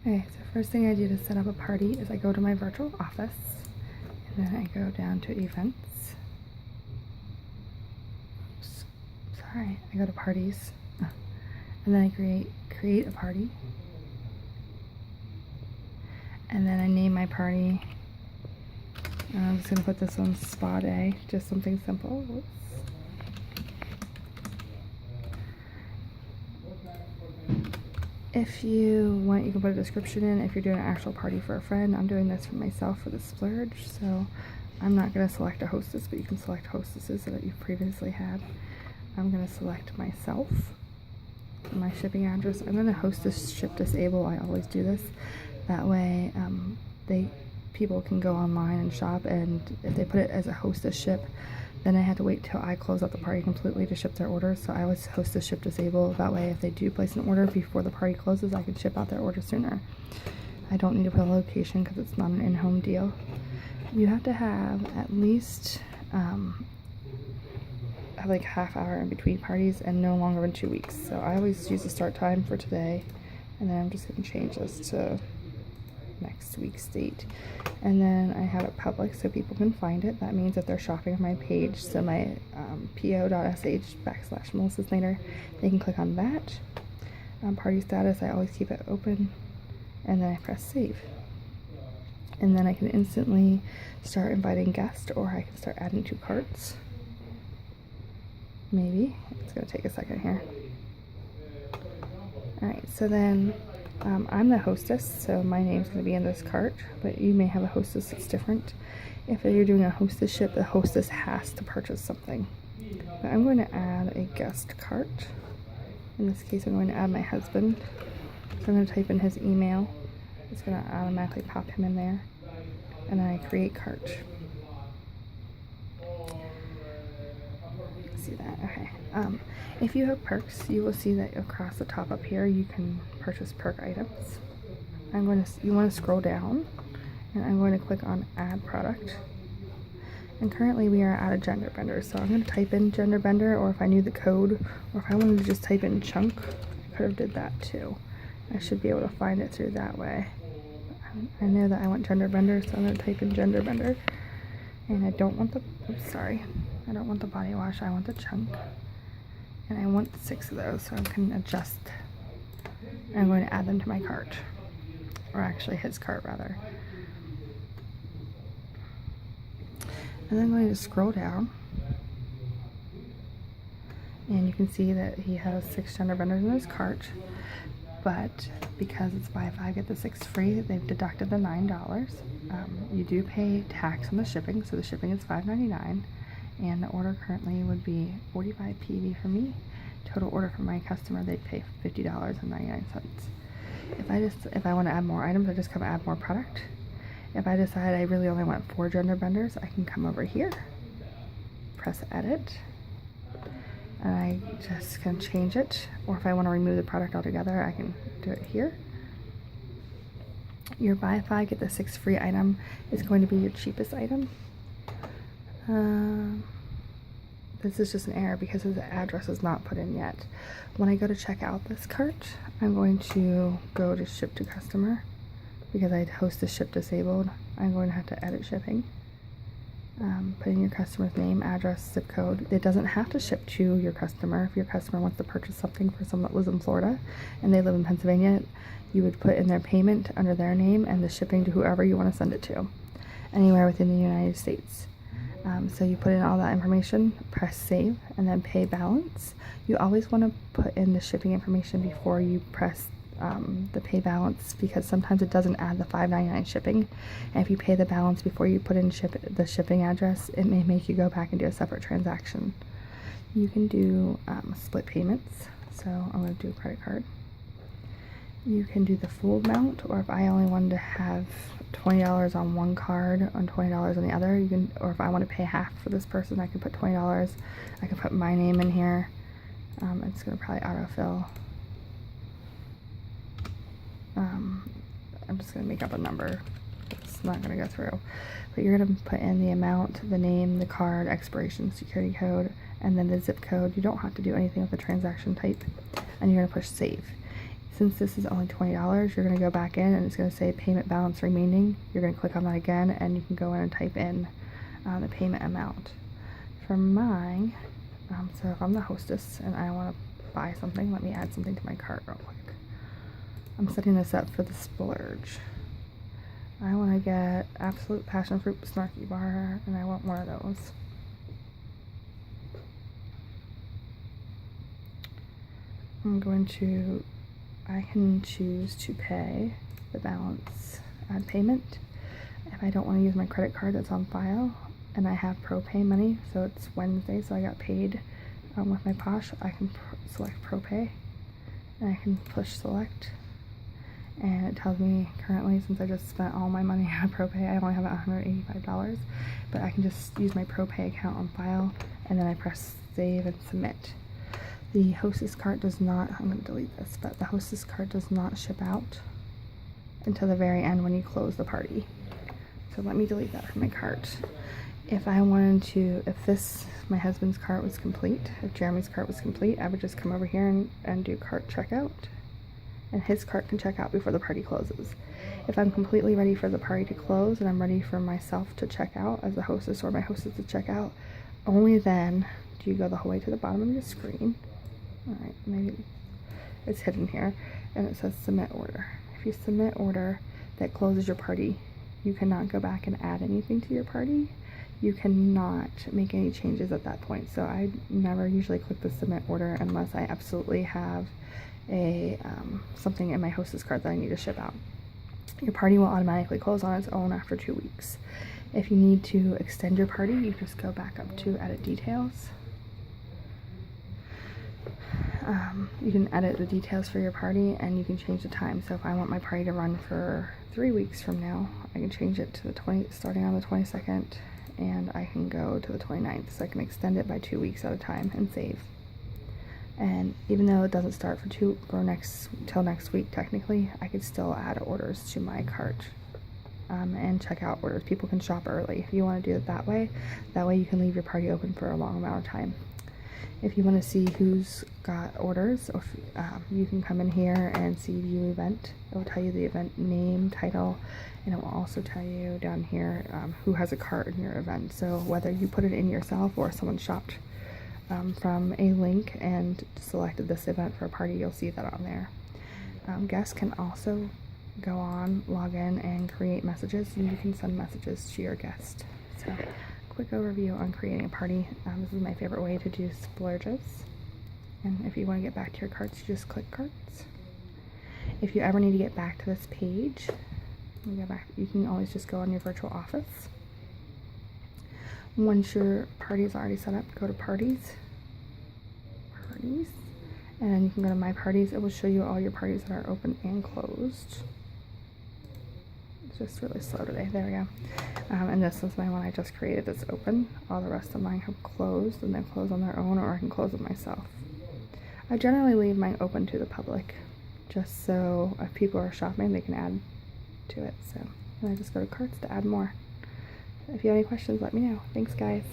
Okay, so first thing I do to set up a party is I go to my virtual office, and then I go down to events. Oops, sorry, I go to parties, and then I create a party, and then I name my party. I'm just gonna put this on Spa Day, just something simple. Whoops. If you want, you can put a description in if you're doing an actual party for a friend. I'm doing this for myself for the splurge, so I'm not going to select a hostess, but you can select hostesses that you've previously had. I'm going to select myself, my shipping address. I'm going to hostess ship disable. I always do this. That way people can go online and shop, and if they put it as a hostess ship, then I had to wait till I close out the party completely to ship their orders. So I always hostess ship disable. That way if they do place an order before the party closes, I can ship out their order sooner. I don't need to put a location because it's not an in-home deal. You have to have at least like half hour in between parties and no longer than 2 weeks. So I always use the start time for today, and then I'm just going to change this to next week's date. And then I have it public so people can find it. That means if they're shopping on my page, so my po.sh/Melissa Slater, they can click on that. Party status, I always keep it open, and then I press save. And then I can instantly start inviting guests, or I can start adding to carts. Maybe. It's going to take a second here. Alright, so then I'm the hostess, so my name's going to be in this cart, but you may have a hostess that's different. If you're doing a hostess ship, the hostess has to purchase something. But I'm going to add a guest cart. In this case, I'm going to add my husband. So I'm going to type in his email. It's going to automatically pop him in there. And then I create cart. See that? Okay. If you have perks, you will see that across the top up here you can purchase perk items. You want to scroll down, and I'm going to click on add product. And currently we are out of gender bender, so I'm going to type in gender bender, or if I knew the code, or if I wanted to just type in chunk, I could have did that too. I should be able to find it through that way. I know that I want gender bender, so I'm going to type in gender bender. And I don't want I don't want the body wash, I want the chunk. And I want 6 of those, so I can adjust. I'm going to add them to my cart. Or actually his cart, rather. And then I'm going to scroll down. And you can see that he has 6 gender benders in his cart. But because it's buy 5, get the 6 free, they've deducted the $9. You do pay tax on the shipping, so the shipping is $5.99. And the order currently would be 45 PV for me. Total order for my customer, they'd pay $50.99. If I want to add more items, I just come add more product. If I decide I really only want 4 gender benders, I can come over here, press edit, and I just can change it. Or if I want to remove the product altogether, I can do it here. Your buy 5, get the 6 free item is going to be your cheapest item. This is just an error because the address is not put in yet. When I go to check out this cart, I'm going to go to ship to customer. Because I host the ship disabled, I'm going to have to edit shipping. Put in your customer's name, address, zip code. It doesn't have to ship to your customer. If your customer wants to purchase something for someone that lives in Florida and they live in Pennsylvania, you would put in their payment under their name and the shipping to whoever you want to send it to, anywhere within the United States. So you put in all that information, press save, and then pay balance. You always want to put in the shipping information before you press the pay balance, because sometimes it doesn't add the $5.99 shipping, and if you pay the balance before you put in the shipping address, it may make you go back and do a separate transaction. You can do split payments, so I'm going to do a credit card. You can do the full amount, or if I only wanted to have $20 on one card and $20 on the other, you can. Or if I want to pay half for this person, I can put $20. I can put my name in here. It's going to probably autofill. I'm just going to make up a number. It's not going to go through. But you're going to put in the amount, the name, the card, expiration, security code, and then the zip code. You don't have to do anything with the transaction type. And you're going to push save. Since this is only $20, you're going to go back in and it's going to say payment balance remaining. You're going to click on that again and you can go in and type in the payment amount. For mine, so if I'm the hostess and I want to buy something, let me add something to my cart real quick. I'm setting this up for the splurge. I want to get Absolute Passion Fruit Snarky Bar, and I want one of those. I can choose to pay the balance, add payment. If I don't want to use my credit card that's on file, and I have ProPay money, so it's Wednesday, so I got paid with my Posh, I can select ProPay, and I can push select, and it tells me currently, since I just spent all my money on ProPay, I only have $185, but I can just use my ProPay account on file, and then I press save and submit. The hostess cart does not, I'm going to delete this, but the hostess cart does not ship out until the very end when you close the party. So let me delete that from my cart. If I wanted to, my husband's cart was complete, if Jeremy's cart was complete, I would just come over here and do cart checkout, and his cart can check out before the party closes. If I'm completely ready for the party to close and I'm ready for myself to check out as the hostess or my hostess to check out, only then do you go the whole way to the bottom of your screen. Alright, maybe it's hidden here, and it says submit order. If you submit order that closes your party, you cannot go back and add anything to your party. You cannot make any changes at that point. So I never usually click the submit order unless I absolutely have a something in my hostess cart that I need to ship out. Your party will automatically close on its own after 2 weeks. If you need to extend your party, you just go back up to edit details. You can edit the details for your party and you can change the time. So if I want my party to run for 3 weeks from now, I can change it to starting on the 22nd, and I can go to the 29th, so I can extend it by 2 weeks at a time and save. And even though it doesn't start till next week technically, I could still add orders to my cart and check out orders. People can shop early if you want to do it that way. That way you can leave your party open for a long amount of time. If you want to see who's got orders, or you can come in here and see view event. It will tell you the event name, title, and it will also tell you down here who has a cart in your event. So whether you put it in yourself or someone shopped from a link and selected this event for a party, you'll see that on there. Guests can also go on, log in, and create messages, and you can send messages to your guest. So quick overview on creating a party. This is my favorite way to do splurges. And if you want to get back to your carts, you just click carts. If you ever need to get back to this page, you can always just go on your virtual office. Once your party is already set up, go to parties, and then you can go to my parties. It will show you all your parties that are open and closed. It's just really slow today. There we go. And this is my one I just created that's open. All the rest of mine have closed, and they close on their own, or I can close it myself. I generally leave mine open to the public, just so if people are shopping, they can add to it. So, and I just go to carts to add more. If you have any questions, let me know. Thanks, guys.